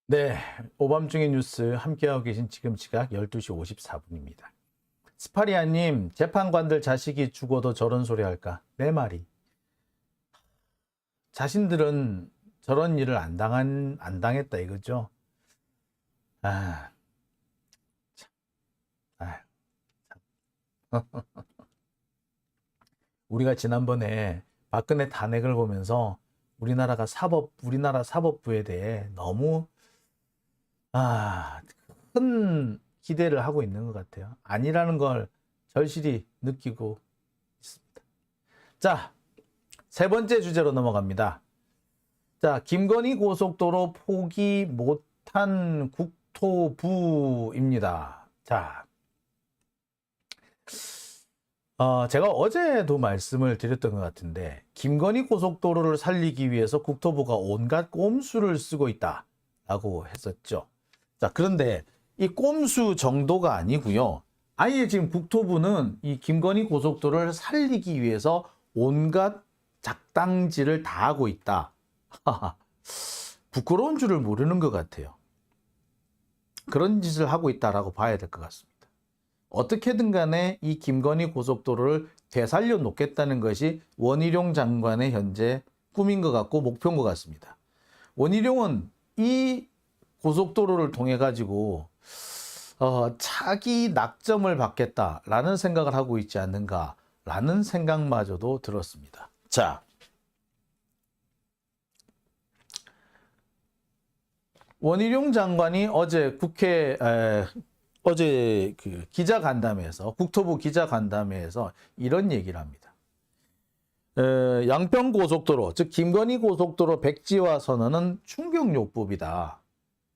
네, 오밤중의 뉴스 함께하고 계신 지금 시각 12시 54분입니다. 스파리아님, 재판관들 자식이 죽어도 저런 소리 할까? 내 말이. 자신들은 저런 일을 안 당했다 이거죠? 아, 참, 아, 우리가 지난번에 박근혜 탄핵을 보면서 우리나라 사법부에 대해 너무 아, 큰 기대를 하고 있는 것 같아요. 아니라는 걸 절실히 느끼고 있습니다. 자, 세 번째 주제로 넘어갑니다. 자, 김건희 고속도로 포기 못한 국토부입니다. 자, 제가 어제도 말씀을 드렸던 것 같은데, 김건희 고속도로를 살리기 위해서 국토부가 온갖 꼼수를 쓰고 있다라고 했었죠. 자, 그런데 이 꼼수 정도가 아니고요. 아예 지금 국토부는 이 김건희 고속도로를 살리기 위해서 온갖 작당질을 다 하고 있다. 부끄러운 줄을 모르는 것 같아요. 그런 짓을 하고 있다라고 봐야 될 것 같습니다. 어떻게든 간에 이 김건희 고속도로를 되살려 놓겠다는 것이 원희룡 장관의 현재 꿈인 것 같고 목표인 것 같습니다. 원희룡은 이 고속도로를 통해 가지고 차기 낙점을 받겠다라는 생각을 하고 있지 않는가라는 생각마저도 들었습니다. 자, 원희룡 장관이 어제 어제 그 기자간담회에서 국토부 기자간담회에서 이런 얘기를 합니다. 양평 고속도로, 즉 김건희 고속도로 백지화 선언은 충격요법이다.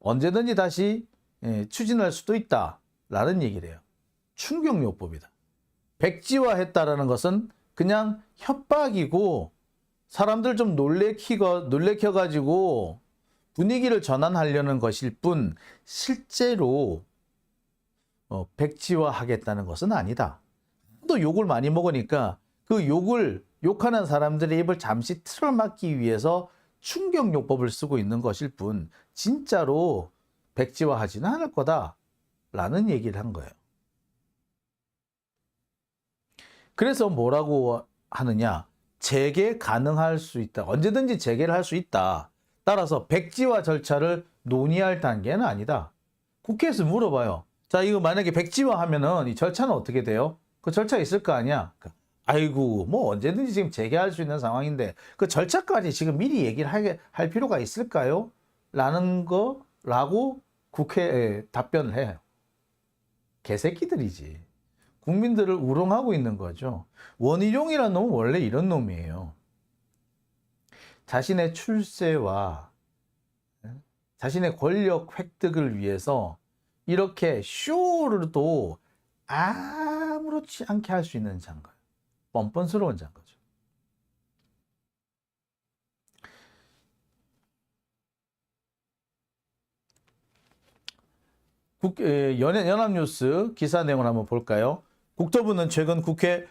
언제든지 다시 추진할 수도 있다라는 얘기를 해요. 충격요법이다. 백지화했다라는 것은 그냥 협박이고 사람들 좀 놀래켜가지고 분위기를 전환하려는 것일 뿐 실제로 백지화하겠다는 것은 아니다. 또 욕을 많이 먹으니까 그 욕하는 사람들의 입을 잠시 틀어막기 위해서 충격요법을 쓰고 있는 것일 뿐 진짜로 백지화하지는 않을 거다라는 얘기를 한 거예요. 그래서 뭐라고 하느냐? 재개 가능할 수 있다. 언제든지 재개를 할 수 있다. 따라서 백지화 절차를 논의할 단계는 아니다. 국회에서 물어봐요. 자, 이거 만약에 백지화하면은 이 절차는 어떻게 돼요? 그 절차 있을 거 아니야? 아이고, 뭐 언제든지 지금 재개할 수 있는 상황인데 그 절차까지 지금 미리 얘기를 할 필요가 있을까요? 라고 국회에 답변을 해요. 개새끼들이지. 국민들을 우롱하고 있는 거죠. 원희룡이라는 놈은 원래 이런 놈이에요. 자신의 출세와 자신의 권력 획득을 위해서 이렇게 쇼를도 아무렇지 않게 할 수 있는 장관. 뻔뻔스러운 장거죠. 연합뉴스 기사 내용을 한번 볼까요? 국토부는 최근 국회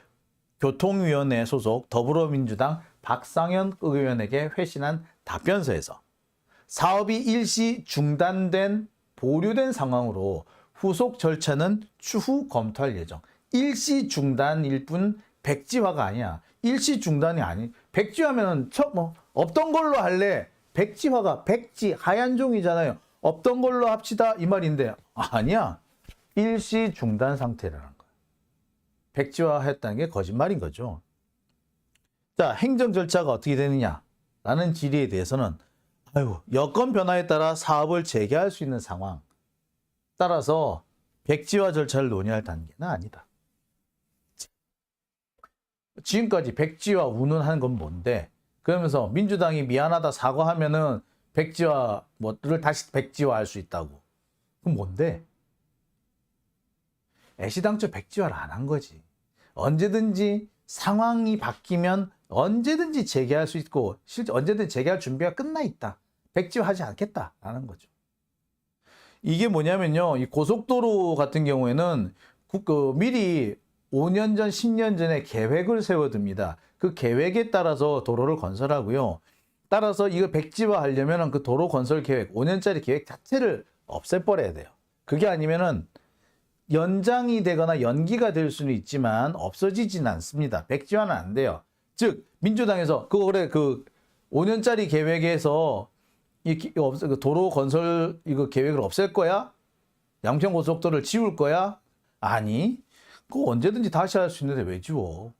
교통위원회 소속 더불어민주당 박상현 의원에게 회신한 답변서에서 사업이 일시 보류된 상황으로 후속 절차는 추후 검토할 예정. 일시 중단일 뿐 백지화가 아니야. 일시 중단이 아니. 백지화면은 없던 걸로 할래. 백지화가 백지 하얀 종이잖아요. 없던 걸로 합시다 이 말인데 아니야. 일시 중단 상태라는 거야. 백지화했다는 게 거짓말인 거죠. 자, 행정 절차가 어떻게 되느냐라는 질의에 대해서는 여건 변화에 따라 사업을 재개할 수 있는 상황. 따라서 백지화 절차를 논의할 단계는 아니다. 지금까지 백지화 운운하는 건 뭔데? 그러면서 민주당이 미안하다 사과하면은 백지화를 다시 백지화할 수 있다고. 그럼 뭔데? 애시당초 백지화를 안 한 거지. 언제든지 상황이 바뀌면 언제든지 재개할 수 있고 실제 언제든지 재개할 준비가 끝나 있다. 백지화하지 않겠다라는 거죠. 이게 뭐냐면요. 이 고속도로 같은 경우에는 미리 5년 전, 10년 전에 계획을 세워둡니다. 그 계획에 따라서 도로를 건설하고요. 따라서 이거 백지화 하려면 그 도로 건설 계획, 5년짜리 계획 자체를 없애버려야 돼요. 그게 아니면은 연장이 되거나 연기가 될 수는 있지만 없어지진 않습니다. 백지화는 안 돼요. 즉 민주당에서 그래 그 5년짜리 계획에서 그 도로 건설 이거 계획을 없앨 거야? 양평 고속도로를 지울 거야? 아니, 그거 언제든지 다시 할 수 있는데 왜 지워?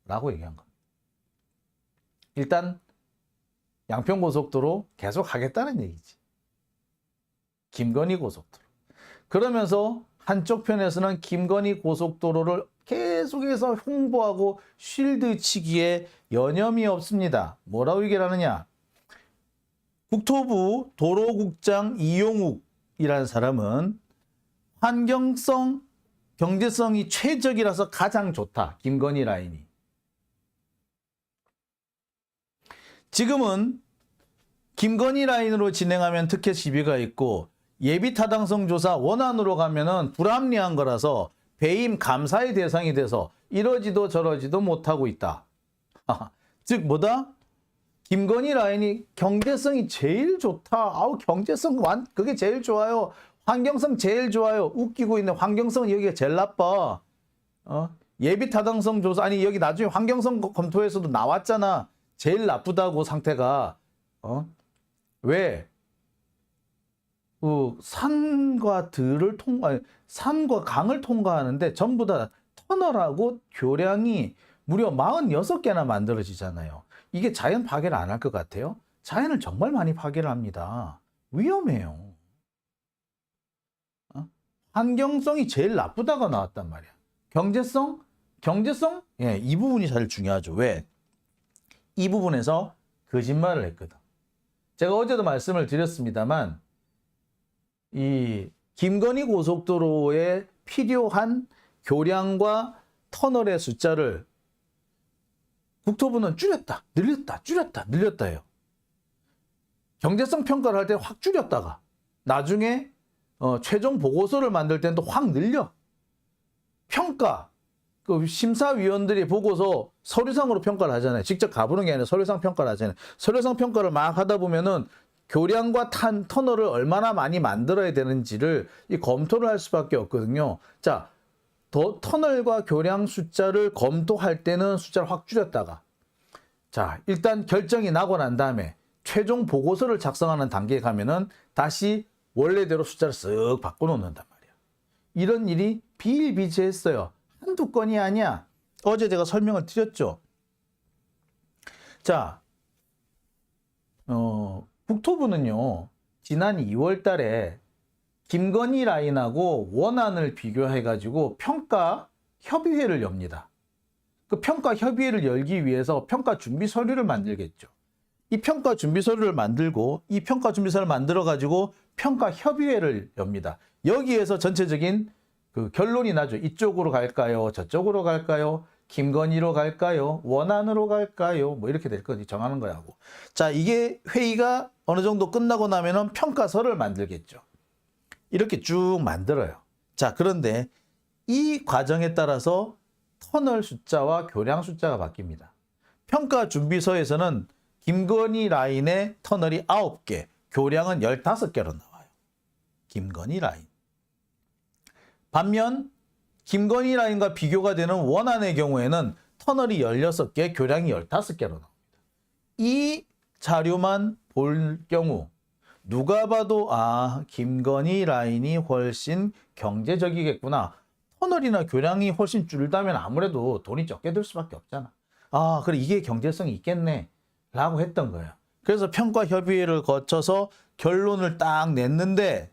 라고 얘기한 겁니다. 일단 양평 고속도로 계속 하겠다는 얘기지. 김건희 고속도로. 그러면서 한쪽 편에서는 김건희 고속도로를 계속해서 홍보하고 쉴드 치기에 여념이 없습니다. 뭐라고 얘기를 하느냐? 국토부 도로국장 이용욱이라는 사람은 환경성, 경제성이 최적이라서 가장 좋다. 김건희 라인이. 지금은 김건희 라인으로 진행하면 특혜 시비가 있고 예비 타당성 조사 원안으로 가면은 불합리한 거라서 배임 감사의 대상이 돼서 이러지도 저러지도 못하고 있다. 즉 뭐다? 김건희 라인이 경제성이 제일 좋다. 아우 경제성 그게 제일 좋아요. 환경성 제일 좋아요. 웃기고 있는 환경성은 여기가 제일 나빠. 예비 타당성 조사 아니 여기 나중에 환경성 검토에서도 나왔잖아. 제일 나쁘다고 상태가. 왜? 산과 산과 강을 통과하는데 전부 다 터널하고 교량이 무려 46개나 만들어지잖아요. 이게 자연 파괴를 안 할 것 같아요? 자연을 정말 많이 파괴를 합니다. 위험해요. 환경성이 제일 나쁘다가 나왔단 말이야. 경제성? 예, 이 부분이 제일 중요하죠. 왜? 이 부분에서 거짓말을 했거든. 제가 어제도 말씀을 드렸습니다만 이 김건희 고속도로에 필요한 교량과 터널의 숫자를 국토부는 줄였다, 늘렸다 해요. 경제성 평가를 할 때 확 줄였다가 나중에 최종 보고서를 만들 때는 또 확 늘려. 평가, 그 심사위원들이 보고서 서류상으로 평가를 하잖아요. 직접 가보는 게 아니라 서류상 평가를 하잖아요. 서류상 평가를 막 하다 보면은 교량과 터널을 얼마나 많이 만들어야 되는지를 검토를 할 수밖에 없거든요. 자, 터널과 교량 숫자를 검토할 때는 숫자를 확 줄였다가 자, 일단 결정이 나고 난 다음에 최종 보고서를 작성하는 단계에 가면은 다시 원래대로 숫자를 쓱 바꿔놓는단 말이야. 이런 일이 비일비재했어요. 한두 건이 아니야. 어제 제가 설명을 드렸죠. 자, 국토부는요, 지난 2월 달에 김건희 라인하고 원안을 비교해가지고 평가 협의회를 엽니다. 그 평가 협의회를 열기 위해서 평가 준비 서류를 만들겠죠. 이 평가 준비 서류를 만들고 이 평가 준비 서류를 만들어가지고 평가 협의회를 엽니다. 여기에서 전체적인 그 결론이 나죠. 이쪽으로 갈까요? 저쪽으로 갈까요? 김건희로 갈까요? 원안으로 갈까요? 뭐 이렇게 될 거지 정하는 거라고. 자, 이게 회의가 어느 정도 끝나고 나면은 평가서를 만들겠죠. 이렇게 쭉 만들어요. 자, 그런데 이 과정에 따라서 터널 숫자와 교량 숫자가 바뀝니다. 평가 준비서에서는 김건희 라인의 터널이 9개, 교량은 15개로 나와요. 김건희 라인. 반면 김건희 라인과 비교가 되는 원안의 경우에는 터널이 16개, 교량이 15개로 나옵니다. 이 자료만 볼 경우 누가 봐도 김건희 라인이 훨씬 경제적이겠구나. 터널이나 교량이 훨씬 줄다면 아무래도 돈이 적게 들 수밖에 없잖아. 그래 이게 경제성이 있겠네 라고 했던 거예요. 그래서 평가협의회를 거쳐서 결론을 딱 냈는데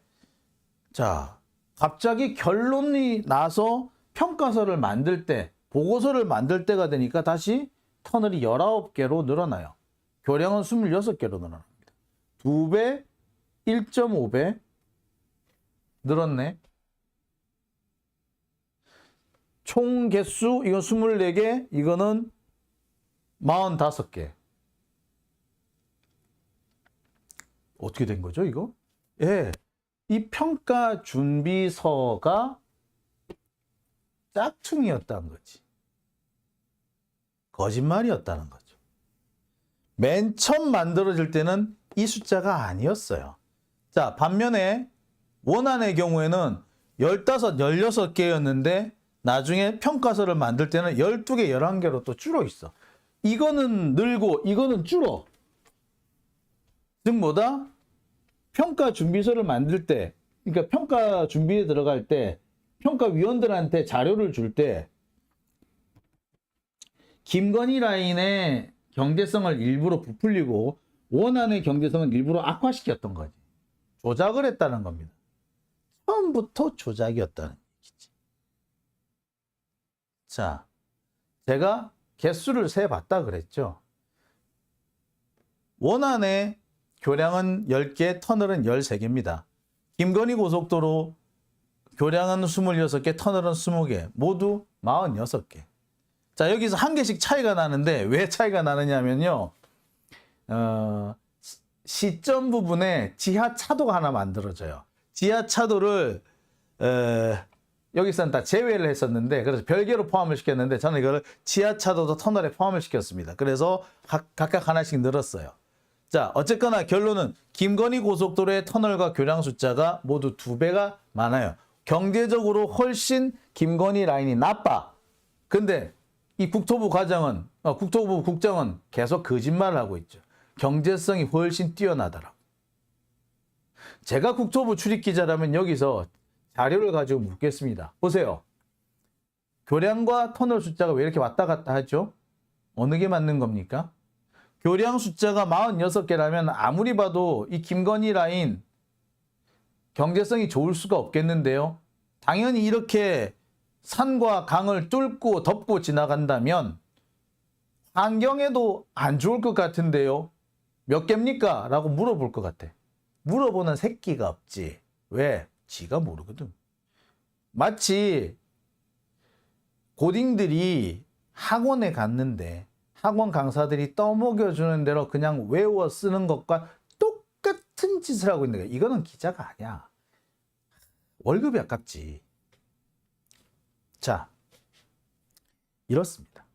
자, 갑자기 결론이 나서 평가서를 만들 때, 보고서를 만들 때가 되니까 다시 터널이 19개로 늘어나요. 교량은 26개로 늘어납니다. 2배, 1.5배 늘었네. 총 개수, 이건 24개, 이거는 45개. 어떻게 된 거죠, 이거? 예. 이 평가 준비서가 짝퉁이었다는 거지. 거짓말이었다는 거죠. 맨 처음 만들어질 때는 이 숫자가 아니었어요. 자, 반면에 원안의 경우에는 15, 16개였는데 나중에 평가서를 만들 때는 12개, 11개로 또 줄어 있어. 이거는 늘고 이거는 줄어. 즉 뭐다? 평가 준비서를 만들 때, 그러니까 평가 준비에 들어갈 때 평가위원들한테 자료를 줄 때 김건희 라인의 경제성을 일부러 부풀리고 원안의 경제성은 일부러 악화시켰던 거지. 조작을 했다는 겁니다. 처음부터 조작이었다는 얘기지. 자, 제가 개수를 세봤다 그랬죠. 원안의 교량은 10개, 터널은 13개입니다. 김건희 고속도로 교량은 26개, 터널은 20개, 모두 46개. 자, 여기서 한 개씩 차이가 나는데 왜 차이가 나느냐면요. 시점 부분에 지하 차도가 하나 만들어져요. 지하 차도를 여기서는 다 제외를 했었는데 그래서 별개로 포함을 시켰는데 저는 이거를 지하 차도도 터널에 포함을 시켰습니다. 그래서 각각 하나씩 늘었어요. 자, 어쨌거나 결론은 김건희 고속도로의 터널과 교량 숫자가 모두 2배가 많아요. 경제적으로 훨씬 김건희 라인이 나빠. 근데 이 국토부 국정은 계속 거짓말을 하고 있죠. 경제성이 훨씬 뛰어나더라고. 제가 국토부 출입기자라면 여기서 자료를 가지고 묻겠습니다. 보세요. 교량과 터널 숫자가 왜 이렇게 왔다 갔다 하죠? 어느 게 맞는 겁니까? 교량 숫자가 46개라면 아무리 봐도 이 김건희 라인 경제성이 좋을 수가 없겠는데요. 당연히 이렇게 산과 강을 뚫고 덮고 지나간다면 환경에도 안 좋을 것 같은데요. 몇 개입니까? 라고 물어볼 것 같아. 물어보는 새끼가 없지. 왜? 지가 모르거든. 마치 고딩들이 학원에 갔는데 학원 강사들이 떠먹여주는 대로 그냥 외워 쓰는 것과 똑같은 짓을 하고 있는 거야. 이거는 기자가 아니야. 월급이 아깝지. 자, 이렇습니다.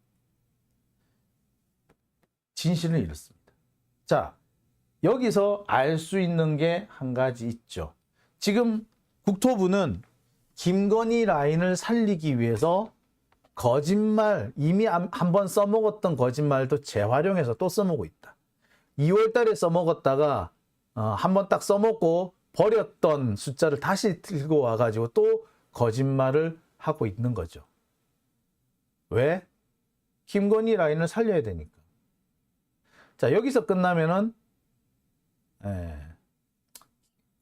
진실은 이렇습니다. 자, 여기서 알 수 있는 게 한 가지 있죠. 지금 국토부는 김건희 라인을 살리기 위해서 거짓말, 이미 한번 써먹었던 거짓말도 재활용해서 또 써먹고 있다. 2월 달에 써먹었다가 한번 딱 써먹고 버렸던 숫자를 다시 들고 와가지고 또 거짓말을 하고 있는 거죠. 왜? 김건희 라인을 살려야 되니까. 자, 여기서 끝나면은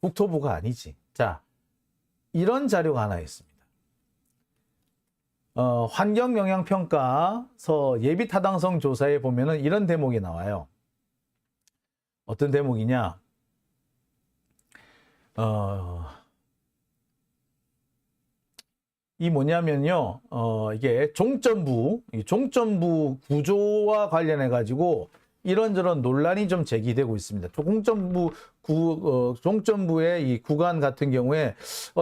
국토부가 아니지. 자, 이런 자료가 하나 있습니다. 환경영향평가서 예비타당성 조사에 보면은 이런 대목이 나와요. 어떤 대목이냐? 이 뭐냐면요. 이게 종점부 구조와 관련해 가지고 이런저런 논란이 좀 제기되고 있습니다. 종점부의 이 구간 같은 경우에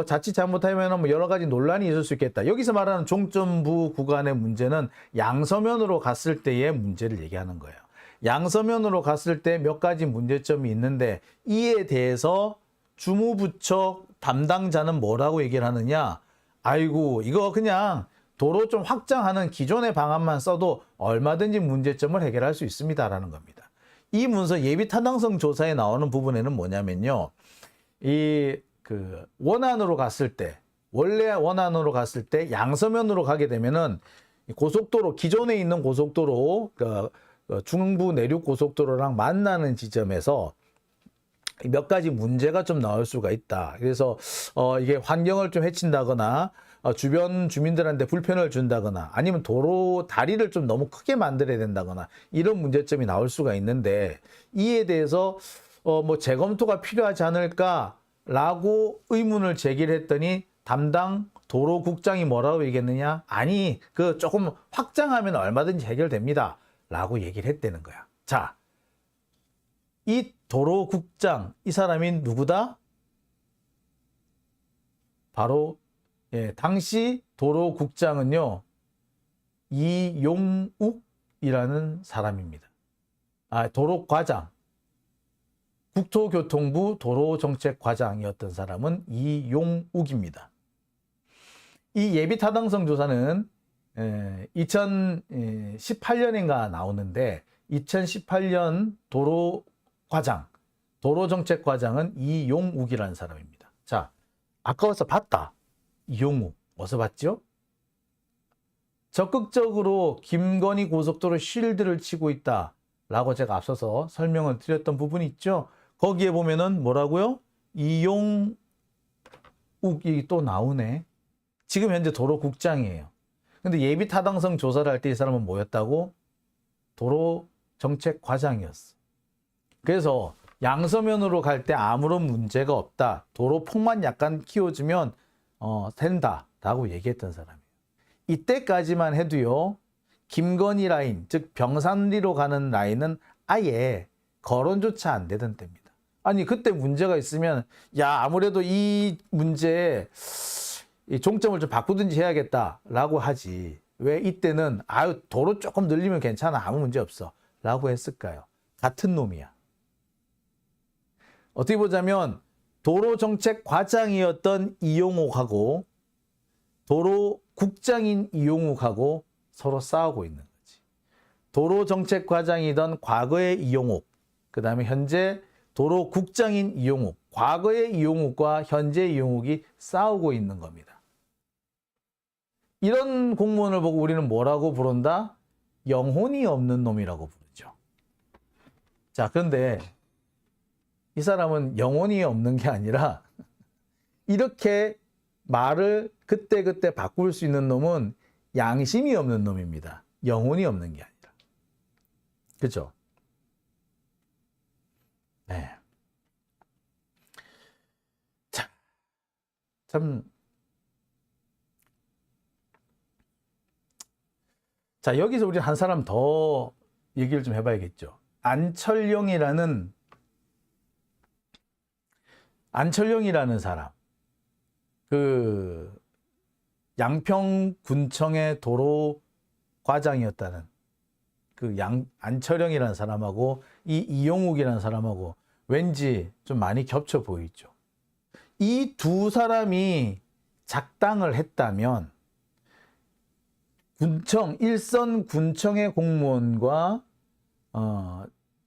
자칫 잘못하면 뭐 여러 가지 논란이 있을 수 있겠다. 여기서 말하는 종점부 구간의 문제는 양서면으로 갔을 때의 문제를 얘기하는 거예요. 양서면으로 갔을 때 몇 가지 문제점이 있는데 이에 대해서 주무부처 담당자는 뭐라고 얘기를 하느냐? 아이고, 이거 그냥 도로 좀 확장하는 기존의 방안만 써도 얼마든지 문제점을 해결할 수 있습니다라는 겁니다. 이 문서 예비타당성 조사에 나오는 부분에는 뭐냐면요. 원안으로 갔을 때, 원래 원안으로 갔을 때 양서면으로 가게 되면은 고속도로, 기존에 있는 고속도로, 중부 내륙 고속도로랑 만나는 지점에서 몇 가지 문제가 좀 나올 수가 있다. 그래서 이게 환경을 좀 해친다거나 주변 주민들한테 불편을 준다거나 아니면 도로 다리를 좀 너무 크게 만들어야 된다거나 이런 문제점이 나올 수가 있는데 이에 대해서 뭐 재검토가 필요하지 않을까라고 의문을 제기를 했더니 담당 도로국장이 뭐라고 얘기했느냐? 아니, 그 조금 확장하면 얼마든지 해결됩니다. 라고 얘기를 했다는 거야. 자, 이 도로국장, 이 사람이 누구다? 바로 당시 도로국장은요, 이용욱이라는 사람입니다. 도로과장, 국토교통부 도로정책과장이었던 사람은 이용욱입니다. 이 예비타당성 조사는 2018년인가 나오는데 2018년 도로정책과장은 이용욱이라는 사람입니다. 자, 아까 와서 봤다. 이용욱. 어디서 봤죠? 적극적으로 김건희 고속도로 쉴드를 치고 있다라고 제가 앞서서 설명을 드렸던 부분이 있죠. 거기에 보면은 뭐라고요? 이용욱이 또 나오네. 지금 현재 도로국장이에요. 근데 예비타당성 조사를 할 때 이 사람은 뭐였다고? 도로정책과장이었어. 그래서 양서면으로 갈 때 아무런 문제가 없다. 도로폭만 약간 키워주면 된다라고 얘기했던 사람이에요. 이때까지만 해도요. 김건희 라인, 즉 병산리로 가는 라인은 아예 거론조차 안 되던 때입니다. 아니 그때 문제가 있으면 야 아무래도 이 문제에 종점을 좀 바꾸든지 해야겠다라고 하지. 왜 이때는 아유 도로 조금 늘리면 괜찮아 아무 문제 없어 라고 했을까요? 같은 놈이야. 어떻게 보자면 도로정책과장이었던 이용욱하고 도로국장인 이용욱하고 서로 싸우고 있는 거지. 도로정책과장이던 과거의 이용욱, 그 다음에 현재 도로국장인 이용욱, 과거의 이용욱과 현재 이용욱이 싸우고 있는 겁니다. 이런 공무원을 보고 우리는 뭐라고 부른다? 영혼이 없는 놈이라고 부르죠. 자, 그런데 이 사람은 영혼이 없는 게 아니라 이렇게 말을 그때그때 바꿀 수 있는 놈은 양심이 없는 놈입니다. 영혼이 없는 게 아니라. 그죠? 네. 자, 여기서 우리 한 사람 더 얘기를 좀 해봐야겠죠. 안철용이라는 사람. 그 양평군청의 도로과장이었다는 그 안철영이라는 사람하고 이 이용욱이라는 사람하고 왠지 좀 많이 겹쳐 보이죠. 이 두 사람이 작당을 했다면 일선 군청의 공무원과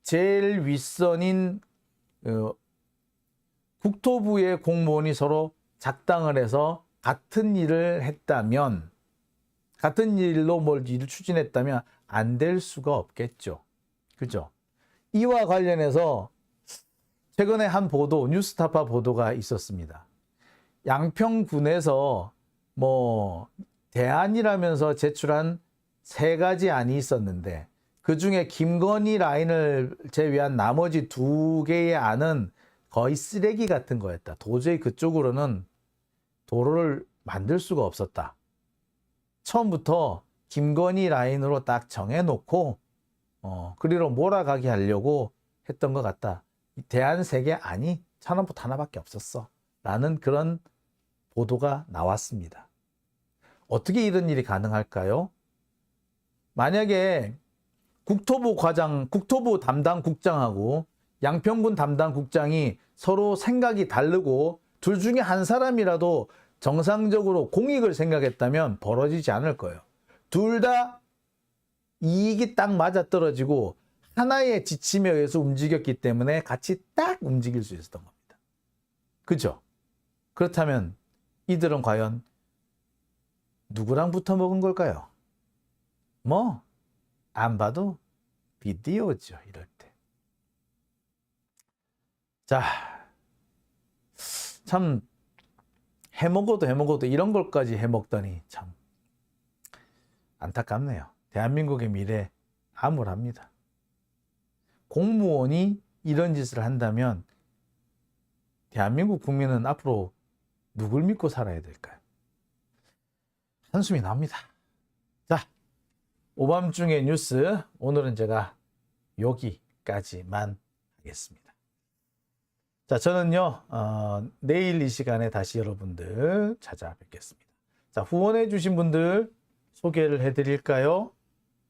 제일 윗선인 국토부의 공무원이 서로 작당을 해서 같은 일을 했다면, 같은 일로 일을 추진했다면 안 될 수가 없겠죠. 그죠? 이와 관련해서 최근에 한 보도, 뉴스타파 보도가 있었습니다. 양평군에서 대안이라면서 제출한 3가지 안이 있었는데 그 중에 김건희 라인을 제외한 나머지 2개의 안은 거의 쓰레기 같은 거였다. 도저히 그쪽으로는 도로를 만들 수가 없었다. 처음부터 김건희 라인으로 딱 정해놓고 그리로 몰아가게 하려고 했던 것 같다. 대안 3개 아니 천원부터 하나밖에 없었어 라는 그런 보도가 나왔습니다. 어떻게 이런 일이 가능할까요? 만약에 국토부 담당 국장하고 양평군 담당 국장이 서로 생각이 다르고 둘 중에 한 사람이라도 정상적으로 공익을 생각했다면 벌어지지 않을 거예요. 둘 다 이익이 딱 맞아떨어지고 하나의 지침에 의해서 움직였기 때문에 같이 딱 움직일 수 있었던 겁니다. 그죠? 그렇다면 이들은 과연 누구랑 붙어 먹은 걸까요? 안 봐도 비디오죠, 이럴 때. 자, 참 해먹어도 이런 걸까지 해먹더니 참 안타깝네요. 대한민국의 미래 암울합니다. 공무원이 이런 짓을 한다면 대한민국 국민은 앞으로 누굴 믿고 살아야 될까요? 한숨이 납니다. 자, 오밤중의 뉴스 오늘은 제가 여기까지만 하겠습니다. 자, 저는요 내일 이 시간에 다시 여러분들 찾아뵙겠습니다. 자, 후원해 주신 분들 소개를 해드릴까요?